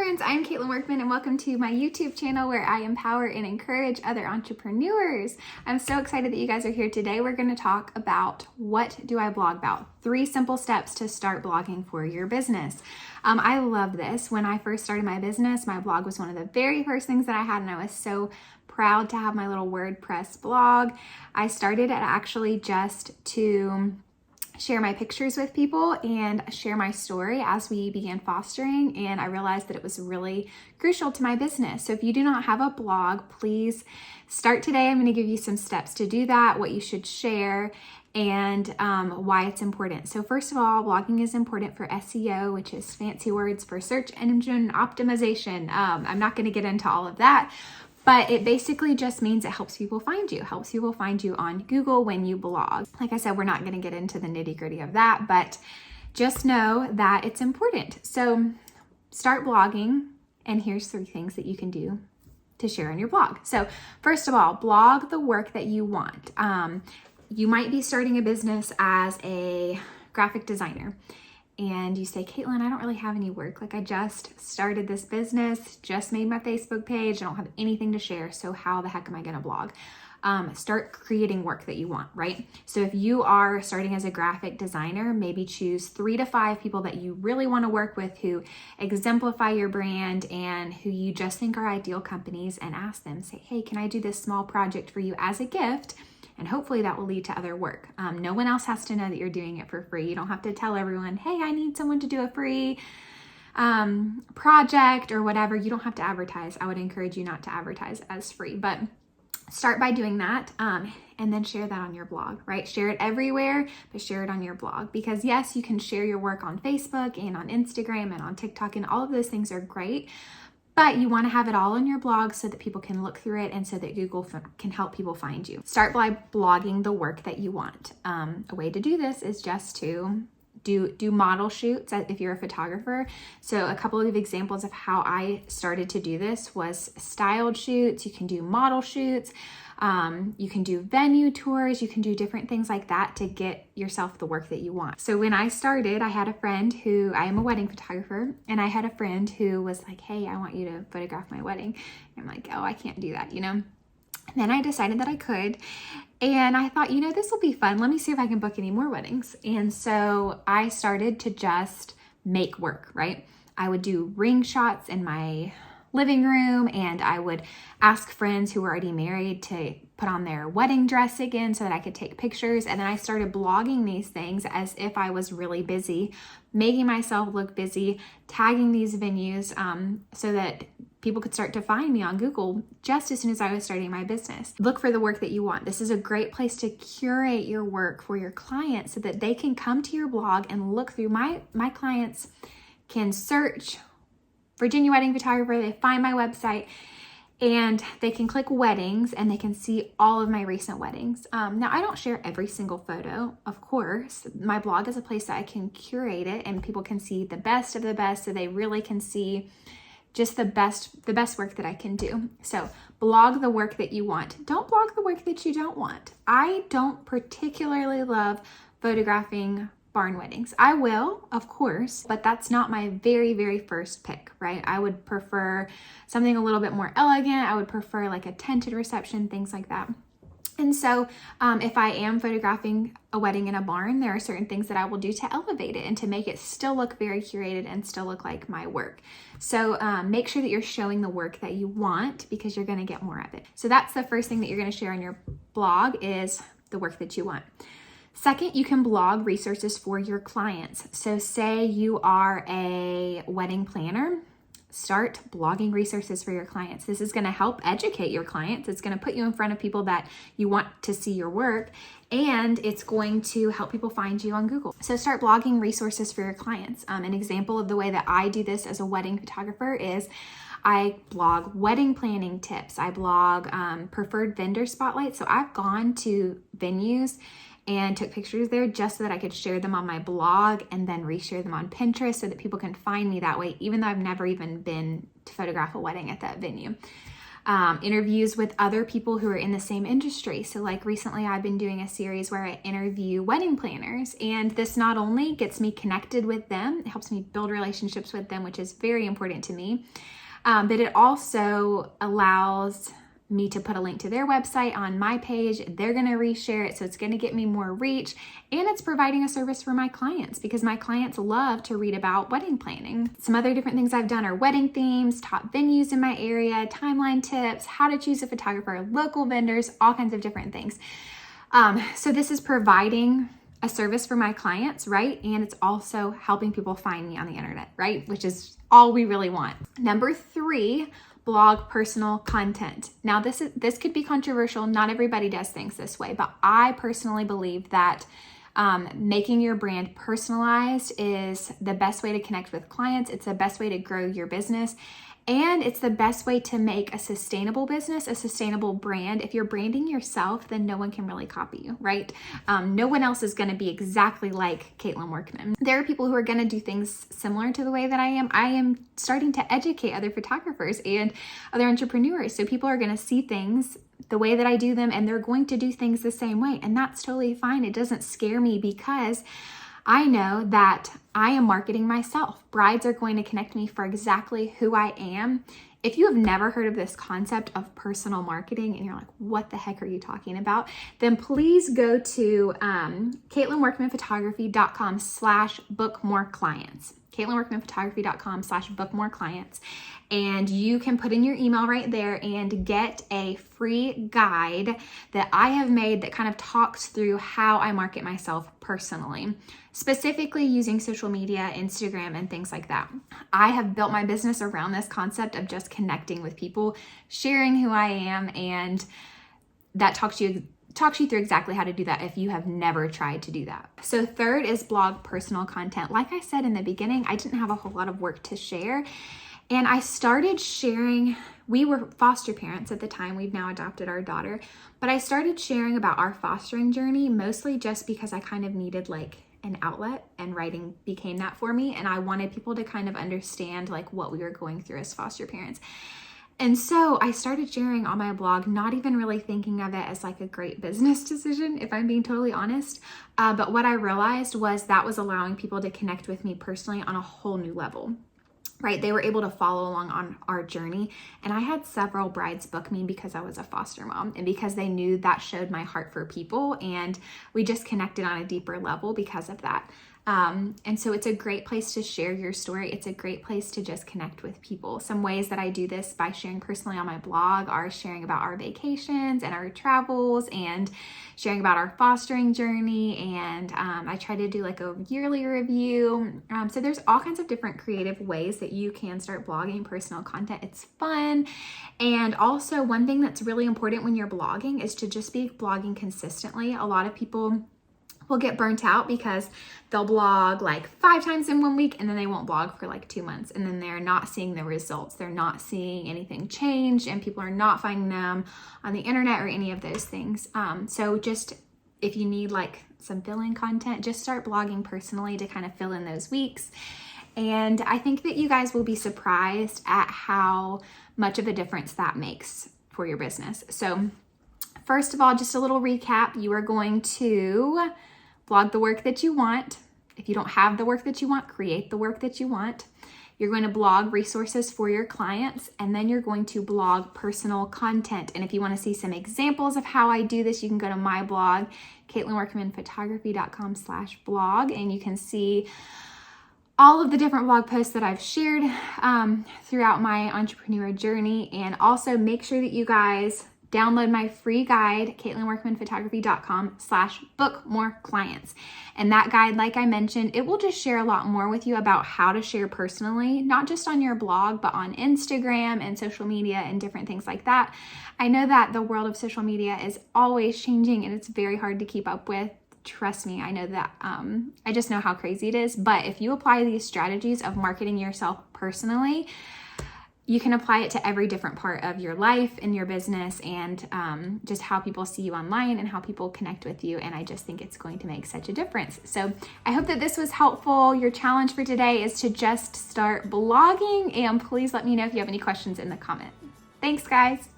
friends, I'm Caitlin Workman and welcome to my YouTube channel where I empower and encourage other entrepreneurs. I'm so excited that you guys are here today. We're going to talk about what do I blog about? 3 simple steps to start blogging for your business. I love this. When I first started my business, my blog was one of the very first things that I had, and I was so proud to have my little WordPress blog. I started it actually just to share my pictures with people and share my story as we began fostering, and I realized that it was really crucial to my business. So if you do not have a blog, please start today. I'm going to give you some steps to do that, what you should share, and why it's important. So first of all, blogging is important for SEO, which is fancy words for search engine optimization. I'm not going to get into all of that, but it basically just means it helps people find you. It helps people find you on Google when you blog. Like I said, we're not going to get into the nitty-gritty of that, but just know that it's important. So start blogging, and here's 3 things that you can do to share on your blog. So first of all, blog the work that you want. You might be starting a business as a graphic designer, and you say, Caitlin, I don't really have any work. Like, I just started this business, just made my Facebook page. I don't have anything to share. So how the heck am I going to blog? Start creating work that you want, right? So if you are starting as a graphic designer, maybe choose 3 to 5 people that you really want to work with who exemplify your brand and who you just think are ideal companies, and ask them, say, hey, can I do this small project for you as a gift? And hopefully that will lead to other work. No one else has to know that you're doing it for free. You don't have to tell everyone, hey, I need someone to do a free project or whatever. You don't have to advertise. I would encourage you not to advertise as free, but start by doing that, and then share that on your blog, right? Share it everywhere, but share it on your blog, because yes, you can share your work on Facebook and on Instagram and on TikTok, and all of those things are great. But you want to have it all on your blog so that people can look through it and so that Google can help people find you. Start by blogging the work that you want. A way to do this is just to do model shoots if you're a photographer. So a couple of examples of how I started to do this was styled shoots. You can do model shoots. You can do venue tours. You can do different things like that to get yourself the work that you want. So when I started, I had a friend who, I am a wedding photographer, and I had a friend who was like, hey, I want you to photograph my wedding. And I'm like, oh, I can't do that, And then I decided that I could. And I thought, this will be fun. Let me see if I can book any more weddings. And so I started to just make work, right? I would do ring shots in my living room, and I would ask friends who were already married to put on their wedding dress again so that I could take pictures. And then I started blogging these things as if I was really busy, making myself look busy, tagging these venues so that people could start to find me on Google just as soon as I was starting my business. Look for the work that you want. This is a great place to curate your work for your clients so that they can come to your blog and look through. My clients can search Virginia wedding photographer, they find my website, and they can click weddings and they can see all of my recent weddings. Now, I don't share every single photo, of course. My blog is a place that I can curate it and people can see the best of the best, so they really can see just the best work that I can do. So blog the work that you want. Don't blog the work that you don't want. I don't particularly love photographing barn weddings. I will, of course, but that's not my very, very first pick, right? I would prefer something a little bit more elegant. I would prefer like a tented reception, things like that. And so if I am photographing a wedding in a barn, there are certain things that I will do to elevate it and to make it still look very curated and still look like my work. So make sure that you're showing the work that you want, because you're going to get more of it. So that's the first thing that you're going to share on your blog, is the work that you want. Second, you can blog resources for your clients. So say you are a wedding planner, start blogging resources for your clients. This is going to help educate your clients. It's going to put you in front of people that you want to see your work, and it's going to help people find you on Google. So start blogging resources for your clients. An example of the way that I do this as a wedding photographer is I blog wedding planning tips. I blog preferred vendor spotlights. So I've gone to venues and took pictures there just so that I could share them on my blog and then reshare them on Pinterest so that people can find me that way, even though I've never even been to photograph a wedding at that venue. interviews with other people who are in the same industry. So like recently I've been doing a series where I interview wedding planners, and this not only gets me connected with them, it helps me build relationships with them, which is very important to me, but it also allows me to put a link to their website on my page. They're going to reshare it, so it's going to get me more reach, and it's providing a service for my clients because my clients love to read about wedding planning. Some other different things I've done are wedding themes, top venues in my area, timeline tips, how to choose a photographer, local vendors, all kinds of different things. So this is providing a service for my clients, right? And it's also helping people find me on the internet, right? Which is all we really want. Number 3, blog personal content. Now this could be controversial. Not everybody does things this way, but I personally believe that making your brand personalized is the best way to connect with clients. It's the best way to grow your business. And it's the best way to make a sustainable business, a sustainable brand. If you're branding yourself, then no one can really copy you, right? No one else is going to be exactly like Caitlin Workman. There are people who are going to do things similar to the way that I am. I am starting to educate other photographers and other entrepreneurs. So people are going to see things the way that I do them, and they're going to do things the same way. And that's totally fine. It doesn't scare me because I know that I am marketing myself. Brides are going to connect me for exactly who I am. If you have never heard of this concept of personal marketing and you're like, what the heck are you talking about? Then please go to CaitlinWorkmanPhotography.com/bookmore-clients. CaitlinWorkmanPhotography.com/bookmore-clients. And you can put in your email right there and get a free guide that I have made that kind of talks through how I market myself personally, specifically using social media, Instagram, and things like that. I have built my business around this concept of just connecting with people, sharing who I am, and that talks you through exactly how to do that if you have never tried to do that. So 3rd is blog personal content. Like I said in the beginning, I didn't have a whole lot of work to share. And I started sharing, we were foster parents at the time, we've now adopted our daughter, but I started sharing about our fostering journey mostly just because I kind of needed like an outlet, and writing became that for me. And I wanted people to kind of understand like what we were going through as foster parents. And so I started sharing on my blog, not even really thinking of it as like a great business decision, if I'm being totally honest. But what I realized was that was allowing people to connect with me personally on a whole new level. Right? They were able to follow along on our journey. And I had several brides book me because I was a foster mom and because they knew that showed my heart for people. And we just connected on a deeper level because of that. And so it's a great place to share your story. It's a great place to just connect with people. Some ways that I do this by sharing personally on my blog are sharing about our vacations and our travels and sharing about our fostering journey. And I try to do like a yearly review. So there's all kinds of different creative ways that you can start blogging personal content. It's fun. And also one thing that's really important when you're blogging is to just be blogging consistently. A lot of people will get burnt out because they'll blog like 5 times in 1 week and then they won't blog for like 2 months, and then they're not seeing the results. They're not seeing anything change, and people are not finding them on the internet or any of those things. So just if you need like some fill-in content, just start blogging personally to kind of fill in those weeks. And I think that you guys will be surprised at how much of a difference that makes for your business. So first of all, just a little recap. You are going to blog the work that you want. If you don't have the work that you want, create the work that you want. You're going to blog resources for your clients, and then you're going to blog personal content. And if you want to see some examples of how I do this, you can go to my blog, CaitlinWorkmanPhotography.com/blog, and you can see all of the different blog posts that I've shared throughout my entrepreneur journey. And also make sure that you guys download my free guide, CaitlinWorkmanPhotography.com/bookmore-clients. And that guide, like I mentioned, it will just share a lot more with you about how to share personally, not just on your blog, but on Instagram and social media and different things like that. I know that the world of social media is always changing and it's very hard to keep up with. Trust me, I know that. I just know how crazy it is. But if you apply these strategies of marketing yourself personally, you can apply it to every different part of your life and your business, and just how people see you online and how people connect with you. And I just think it's going to make such a difference. So I hope that this was helpful. Your challenge for today is to just start blogging, and please let me know if you have any questions in the comment. Thanks, guys.